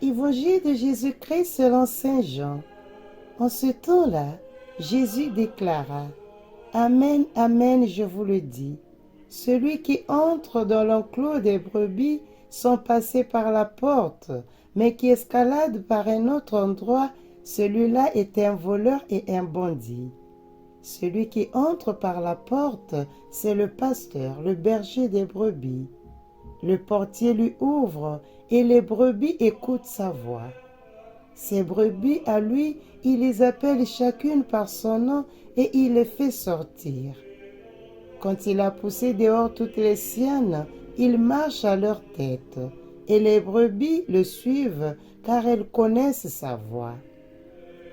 Évangile de Jésus-Christ selon Saint Jean. En ce temps-là, Jésus déclara: Amen, amen, je vous le dis. Celui qui entre dans l'enclos des brebis sans passer par la porte, mais qui escalade par un autre endroit, celui-là est un voleur et un bandit. Celui qui entre par la porte, c'est le pasteur, le berger des brebis. Le portier lui ouvre et les brebis écoutent sa voix. Ces brebis, à lui, il les appelle chacune par son nom et il les fait sortir. Quand il a poussé dehors toutes les siennes, il marche à leur tête, et les brebis le suivent car elles connaissent sa voix.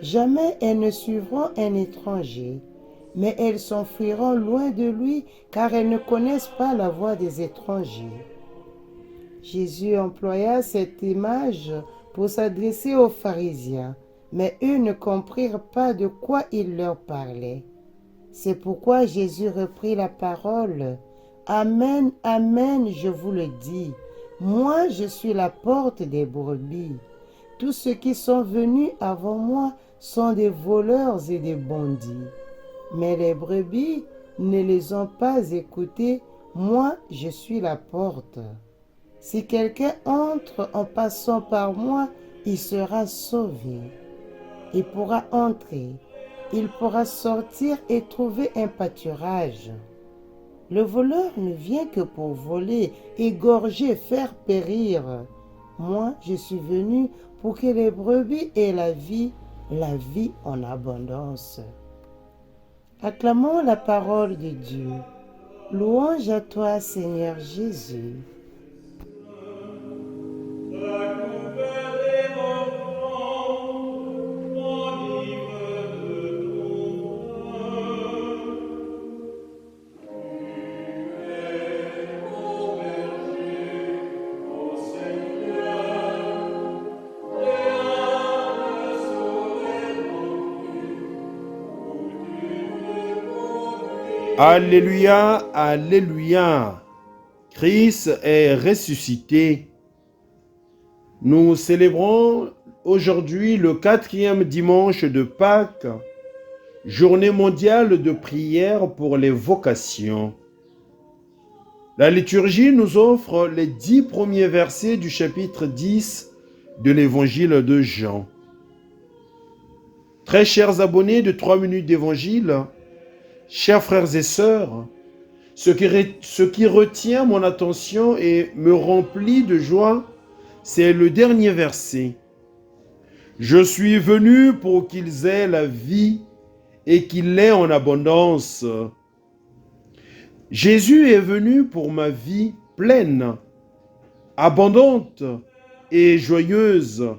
Jamais elles ne suivront un étranger, mais elles s'enfuiront loin de lui car elles ne connaissent pas la voix des étrangers. Jésus employa cette image pour s'adresser aux pharisiens, mais eux ne comprirent pas de quoi il leur parlait. C'est pourquoi Jésus reprit la parole. Amen, amen, je vous le dis, moi je suis la porte des brebis. Tous ceux qui sont venus avant moi sont des voleurs et des bandits. Mais les brebis ne les ont pas écoutés, moi je suis la porte. Si quelqu'un entre en passant par moi, il sera sauvé. Il pourra entrer, il pourra sortir et trouver un pâturage. Le voleur ne vient que pour voler, égorger, faire périr. Moi, je suis venu pour que les brebis aient la vie en abondance. Acclamons la parole de Dieu. Louange à toi, Seigneur Jésus. Alléluia, alléluia. Christ est ressuscité. Nous célébrons aujourd'hui le 4e dimanche de Pâques, journée mondiale de prière pour les vocations. La liturgie nous offre les 10 premiers versets du chapitre 10 de l'évangile de Jean. Très chers abonnés de 3 minutes d'évangile, chers frères et sœurs, ce qui retient mon attention et me remplit de joie, c'est le dernier verset. Je suis venu pour qu'ils aient la vie et qu'ils l'aient en abondance. Jésus est venu pour ma vie pleine, abondante et joyeuse.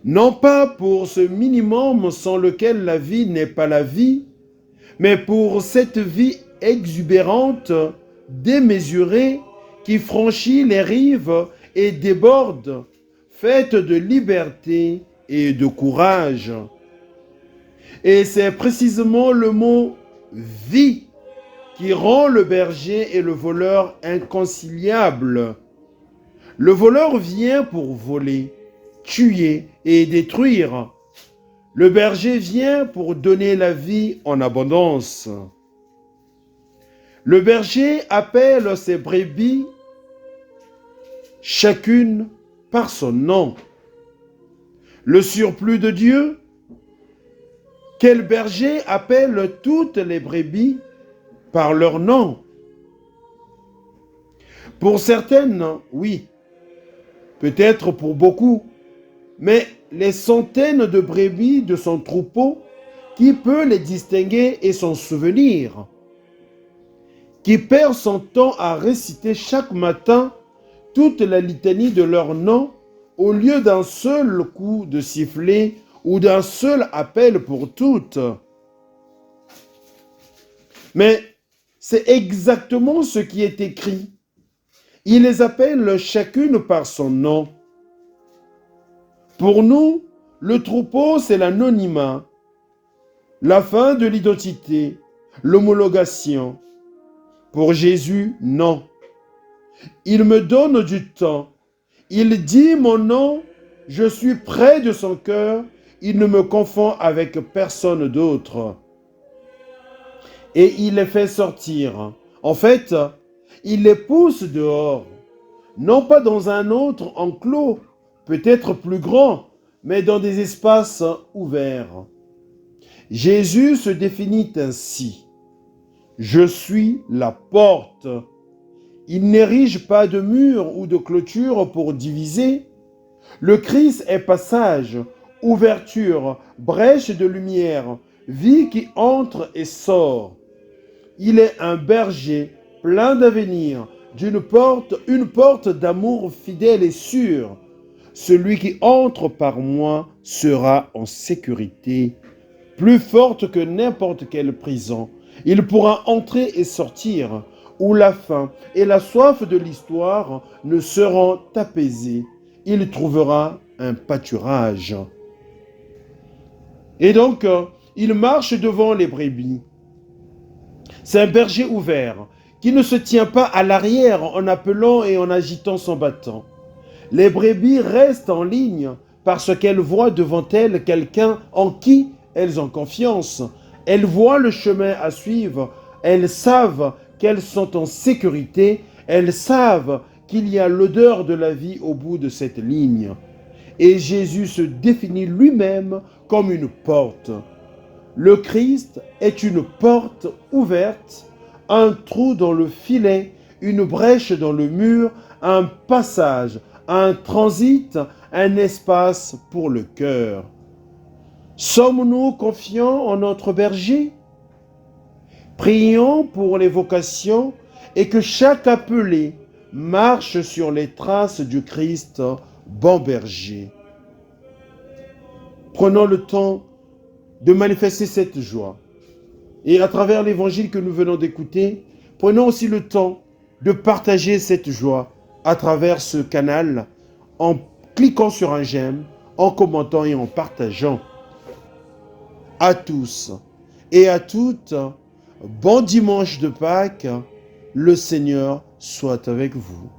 Non pas pour ce minimum sans lequel la vie n'est pas la vie, mais pour cette vie exubérante, démesurée, qui franchit les rives et déborde, faite de liberté et de courage. Et c'est précisément le mot « vie » qui rend le berger et le voleur inconciliables. Le voleur vient pour voler, tuer et détruire. Le berger vient pour donner la vie en abondance. Le berger appelle ses brebis chacune par son nom. Le surplus de Dieu, quel berger appelle toutes les brebis par leur nom? Pour certaines, oui, peut-être pour beaucoup, mais les centaines de brebis de son troupeau, qui peut les distinguer et s'en souvenir? Qui perd son temps à réciter chaque matin toute la litanie de leur nom au lieu d'un seul coup de sifflet ou d'un seul appel pour toutes? Mais c'est exactement ce qui est écrit. Il les appelle chacune par son nom. Pour nous, le troupeau, c'est l'anonymat, la fin de l'identité, l'homologation. Pour Jésus, non. Il me donne du temps. Il dit mon nom, je suis près de son cœur, il ne me confond avec personne d'autre. Et il les fait sortir. En fait, il les pousse dehors, non pas dans un autre enclos, peut-être plus grand, mais dans des espaces ouverts. Jésus se définit ainsi. Je suis la porte. Il n'érige pas de mur ou de clôture pour diviser. Le Christ est passage, ouverture, brèche de lumière, vie qui entre et sort. Il est un berger plein d'avenir, une porte d'amour fidèle et sûre. Celui qui entre par moi sera en sécurité, plus forte que n'importe quelle prison. Il pourra entrer et sortir, où la faim et la soif de l'histoire ne seront apaisées. Il trouvera un pâturage. Et donc, il marche devant les brebis. C'est un berger ouvert qui ne se tient pas à l'arrière en appelant et en agitant son bâton. Les brebis restent en ligne parce qu'elles voient devant elles quelqu'un en qui elles ont confiance. Elles voient le chemin à suivre. Elles savent qu'elles sont en sécurité. Elles savent qu'il y a l'odeur de la vie au bout de cette ligne. Et Jésus se définit lui-même comme une porte. Le Christ est une porte ouverte, un trou dans le filet, une brèche dans le mur, un passage, un transit, un espace pour le cœur. Sommes-nous confiants en notre berger? Prions pour les vocations et que chaque appelé marche sur les traces du Christ, bon berger. Prenons le temps de manifester cette joie. Et à travers l'évangile que nous venons d'écouter, prenons aussi le temps de partager cette joie à travers ce canal en cliquant sur un j'aime, en commentant et en partageant. À tous et à toutes, bon dimanche de Pâques, le Seigneur soit avec vous.